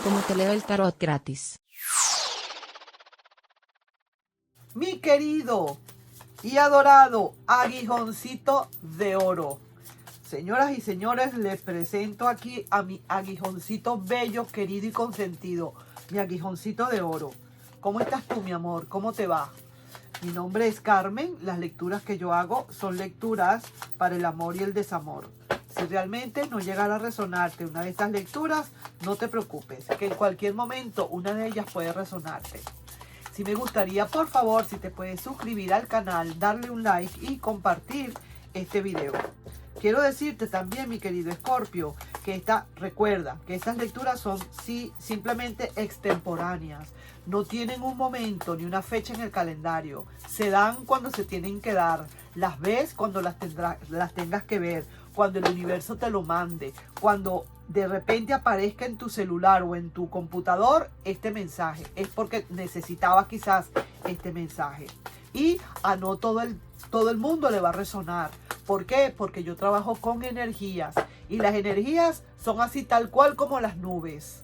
como te leo el tarot gratis. Mi querido y adorado aguijoncito de oro. Señoras y señores, les presento aquí a mi aguijoncito bello, querido y consentido. Mi aguijoncito de oro. ¿Cómo estás tú, mi amor? ¿Cómo te va? Mi nombre es Carmen. Las lecturas que yo hago son lecturas para el amor y el desamor. Si realmente no llegara a resonarte una de estas lecturas, no te preocupes, que en cualquier momento una de ellas puede resonarte. Sí me gustaría, por favor, si te puedes suscribir al canal, darle un like y compartir este video. Quiero decirte también, mi querido Escorpio, que recuerda que estas lecturas son simplemente extemporáneas. No tienen un momento ni una fecha en el calendario. Se dan cuando se tienen que dar. Las ves cuando las tengas que ver. Cuando el universo te lo mande. Cuando de repente aparezca en tu celular o en tu computador este mensaje. Es porque necesitaba quizás este mensaje. Y a no todo el mundo le va a resonar. ¿Por qué? Porque yo trabajo con energías. Y las energías son así tal cual como las nubes.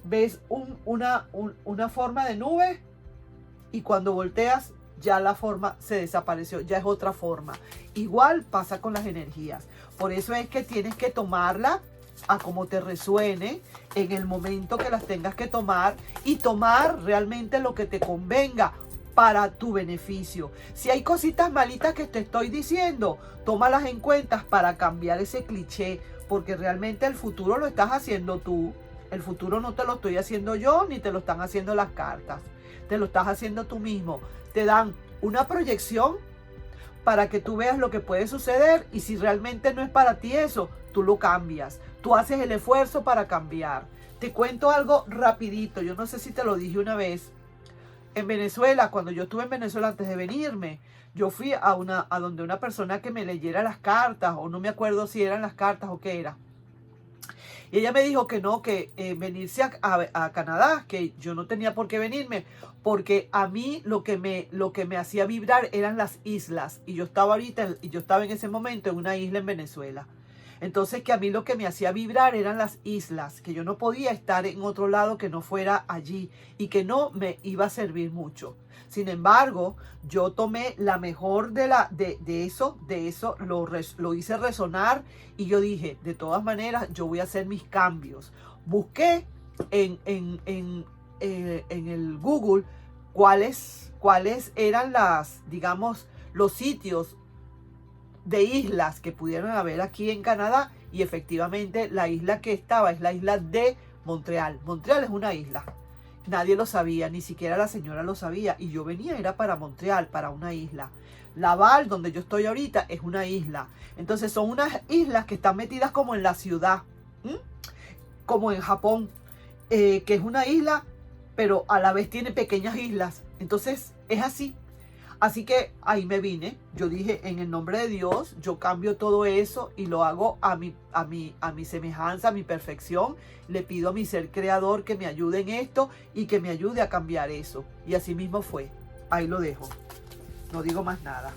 ¿Ves una forma de nube? Y cuando volteas, ya la forma se desapareció. Ya es otra forma. Igual pasa con las energías. Por eso es que tienes que tomarla a como te resuene en el momento que las tengas que tomar. Y tomar realmente lo que te convenga para tu beneficio. Si hay cositas malitas que te estoy diciendo, tómalas en cuenta para cambiar ese cliché, porque realmente el futuro lo estás haciendo tú. El futuro no te lo estoy haciendo yo, ni te lo están haciendo las cartas. Te lo estás haciendo tú mismo. Te dan una proyección para que tú veas lo que puede suceder, y si realmente no es para ti eso, tú lo cambias. Tú haces el esfuerzo para cambiar. Te cuento algo rapidito. Yo no sé si te lo dije una vez. En Venezuela, cuando yo estuve en Venezuela antes de venirme, yo fui a donde una persona que me leyera las cartas, o no me acuerdo si eran las cartas o qué era. Y ella me dijo que no, que venirse a Canadá, que yo no tenía por qué venirme, porque a mí lo que me hacía vibrar eran las islas. Y yo estaba en ese momento en una isla en Venezuela. Entonces, que a mí lo que me hacía vibrar eran las islas, que yo no podía estar en otro lado que no fuera allí y que no me iba a servir mucho. Sin embargo, yo tomé la mejor de eso lo hice resonar, y yo dije, de todas maneras, yo voy a hacer mis cambios. Busqué en el Google cuáles eran los sitios de islas que pudieran haber aquí en Canadá, y efectivamente la isla que estaba es la isla de Montreal. Montreal es una isla. Nadie lo sabía, ni siquiera la señora lo sabía, y yo venía, era para Montreal, para una isla. Laval, donde yo estoy ahorita, es una isla. Entonces son unas islas que están metidas como en la ciudad, como en Japón, que es una isla, pero a la vez tiene pequeñas islas. Entonces es así. Así que ahí me vine. Yo dije, en el nombre de Dios, yo cambio todo eso y lo hago a mi semejanza, a mi perfección. Le pido a mi ser creador que me ayude en esto y que me ayude a cambiar eso. Y así mismo fue. Ahí lo dejo. No digo más nada.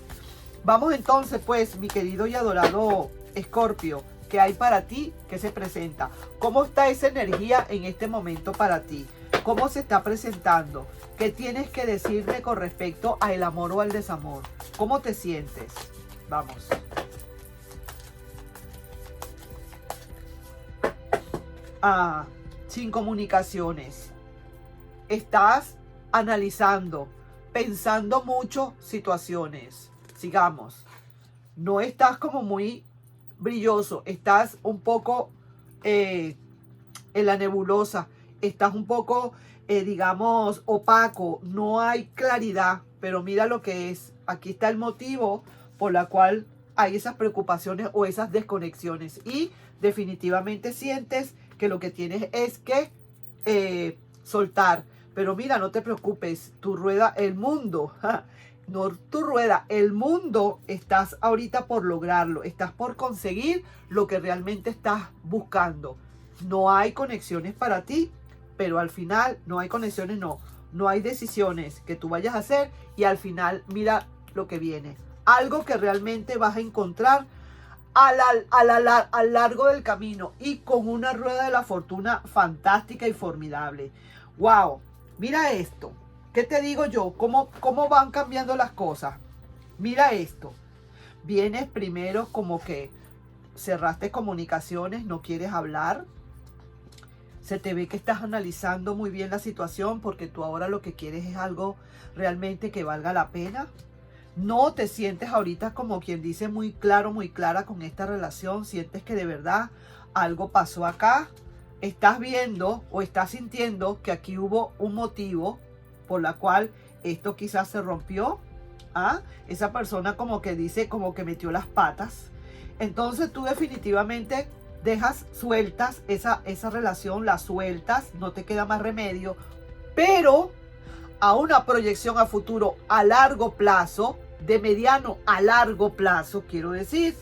Vamos entonces, pues, mi querido y adorado Escorpio, ¿qué hay para ti? ¿Qué se presenta? ¿Cómo está esa energía en este momento para ti? ¿Cómo se está presentando? ¿Qué tienes que decirme con respecto al amor o al desamor? ¿Cómo te sientes? Vamos. Sin comunicaciones. Estás analizando, pensando mucho situaciones. Sigamos. No estás como muy brilloso. Estás un poco en la nebulosa. Estás un poco, digamos, opaco. No hay claridad. Pero mira lo que es. Aquí está el motivo por la cual hay esas preocupaciones o esas desconexiones. Y definitivamente sientes que lo que tienes es que soltar. Pero mira, no te preocupes. Tu rueda, el mundo. No tu rueda, el mundo, estás ahorita por lograrlo. Estás por conseguir lo que realmente estás buscando. No hay conexiones para ti. Pero al final no hay conexiones, no hay decisiones que tú vayas a hacer, y al final mira lo que viene. Algo que realmente vas a encontrar al largo del camino y con una rueda de la fortuna fantástica y formidable. ¡Wow! Mira esto. ¿Qué te digo yo? ¿Cómo van cambiando las cosas? Mira esto. Vienes primero como que cerraste comunicaciones, no quieres hablar. Se te ve que estás analizando muy bien la situación porque tú ahora lo que quieres es algo realmente que valga la pena. No te sientes ahorita como quien dice muy claro, muy clara con esta relación. Sientes que de verdad algo pasó acá. Estás viendo o estás sintiendo que aquí hubo un motivo por la cual esto quizás se rompió. Esa persona como que dice, como que metió las patas. Entonces tú definitivamente sueltas esa relación, la sueltas, no te queda más remedio. Pero a una proyección a futuro a largo plazo, de mediano a largo plazo, quiero decir,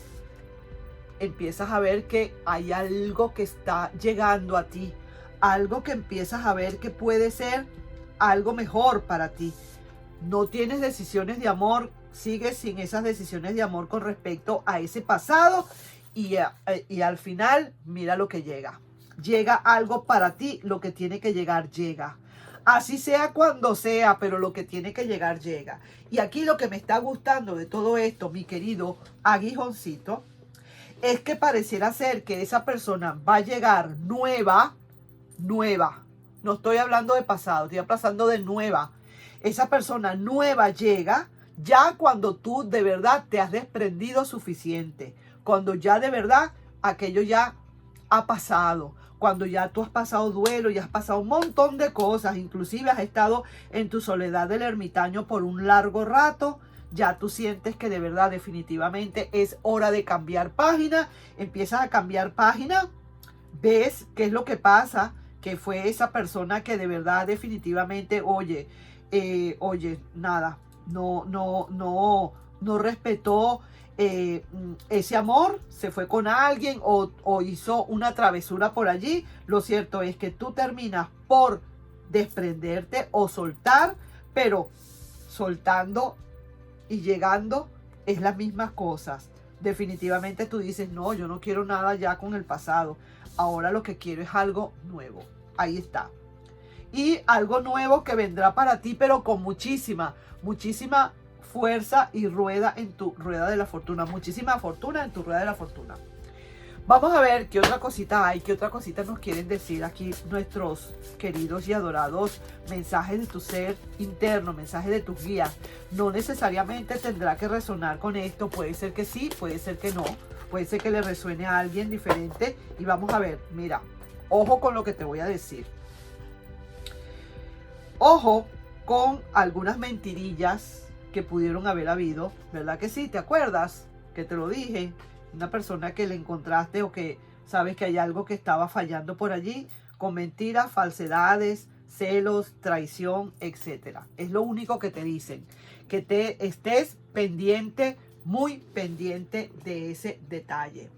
empiezas a ver que hay algo que está llegando a ti, algo que empiezas a ver que puede ser algo mejor para ti. No tienes decisiones de amor, sigues sin esas decisiones de amor con respecto a ese pasado y al final mira lo que llega. Llega algo para ti, lo que tiene que llegar llega. Así sea cuando sea, pero lo que tiene que llegar llega. Y aquí lo que me está gustando de todo esto, mi querido aguijoncito, es que pareciera ser que esa persona va a llegar nueva. No estoy hablando de pasado, estoy hablando de nueva. Esa persona nueva llega ya cuando tú de verdad te has desprendido suficiente. Cuando ya de verdad aquello ya ha pasado. Cuando ya tú has pasado duelo y has pasado un montón de cosas. Inclusive has estado en tu soledad del ermitaño por un largo rato. Ya tú sientes que de verdad definitivamente es hora de cambiar página. Empiezas a cambiar página. Ves qué es lo que pasa. Que fue esa persona que de verdad definitivamente, oye, nada, no respetó ese amor, se fue con alguien o hizo una travesura por allí. Lo cierto es que tú terminas por desprenderte o soltar, pero soltando y llegando es las mismas cosas. Definitivamente tú dices, no, yo no quiero nada ya con el pasado. Ahora lo que quiero es algo nuevo. Ahí está. Y algo nuevo que vendrá para ti, pero con muchísima fuerza y rueda en tu rueda de la fortuna. Muchísima fortuna en tu rueda de la fortuna. Vamos a ver qué otra cosita hay, qué otra cosita nos quieren decir aquí nuestros queridos y adorados mensajes de tu ser interno, mensajes de tus guías. No necesariamente tendrá que resonar con esto, puede ser que sí, puede ser que no, puede ser que le resuene a alguien diferente. Y vamos a ver, mira, ojo con lo que te voy a decir. Ojo con algunas mentirillas que pudieron haber habido, ¿verdad que sí? ¿Te acuerdas que te lo dije? Una persona que le encontraste o que sabes que hay algo que estaba fallando por allí, con mentiras, falsedades, celos, traición, etcétera. Es lo único que te dicen, que te estés pendiente, muy pendiente de ese detalle.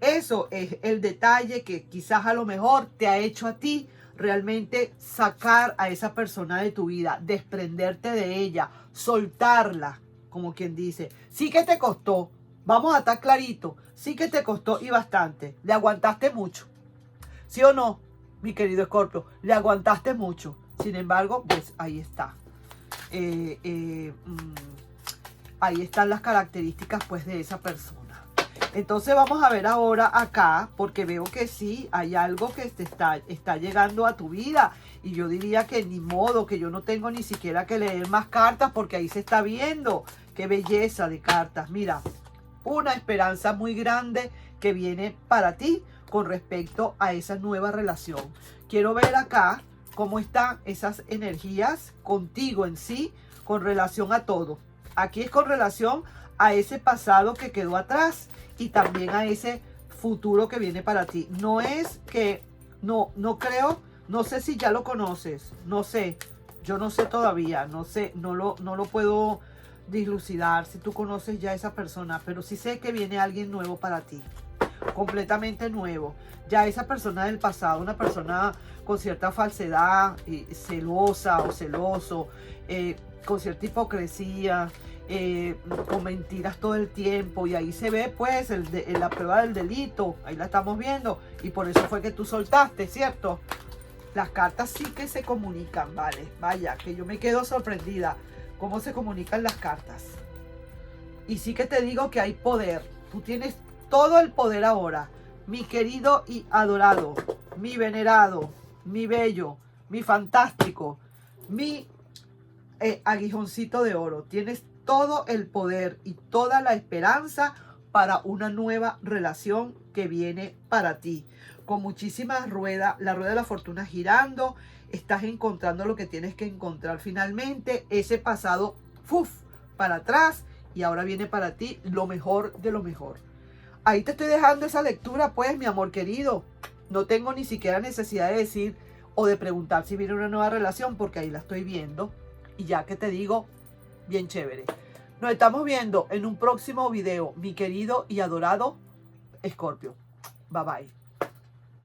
Eso es el detalle que quizás a lo mejor te ha hecho a ti realmente sacar a esa persona de tu vida, desprenderte de ella, soltarla, como quien dice. Sí que te costó. Vamos a estar clarito, sí que te costó y bastante. Le aguantaste mucho. ¿Sí o no, mi querido Escorpio? Le aguantaste mucho. Sin embargo, pues ahí está. Ahí están las características pues de esa persona. Entonces vamos a ver ahora acá, porque veo que sí, hay algo que te está llegando a tu vida. Y yo diría que ni modo, que yo no tengo ni siquiera que leer más cartas, porque ahí se está viendo. Qué belleza de cartas. Mira, una esperanza muy grande que viene para ti con respecto a esa nueva relación. Quiero ver acá cómo están esas energías contigo en sí, con relación a todo. Aquí es con relación a ese pasado que quedó atrás y también a ese futuro que viene para ti. No es que, no creo, no sé si ya lo conoces, no sé, yo no sé todavía, no sé, no lo puedo dilucidar si tú conoces ya a esa persona, pero sí sé que viene alguien nuevo para ti. completamente nuevo. Ya esa persona del pasado, una persona con cierta falsedad, celosa o celoso, con cierta hipocresía, con mentiras todo el tiempo, y ahí se ve pues la prueba del delito, ahí la estamos viendo, y por eso fue que tú soltaste, ¿cierto? Las cartas sí que se comunican, ¿vale? Vaya, que yo me quedo sorprendida cómo se comunican las cartas. Y sí que te digo que hay poder, tú tienes todo el poder ahora, mi querido y adorado, mi venerado, mi bello, mi fantástico, mi aguijoncito de oro. Tienes todo el poder y toda la esperanza para una nueva relación que viene para ti. Con muchísimas ruedas, la rueda de la fortuna girando, estás encontrando lo que tienes que encontrar finalmente. Ese pasado, para atrás, y ahora viene para ti lo mejor de lo mejor. Ahí te estoy dejando esa lectura, pues, mi amor querido. No tengo ni siquiera necesidad de decir o de preguntar si viene una nueva relación, porque ahí la estoy viendo. Y ya que te digo, bien chévere. Nos estamos viendo en un próximo video, mi querido y adorado Escorpio. Bye bye.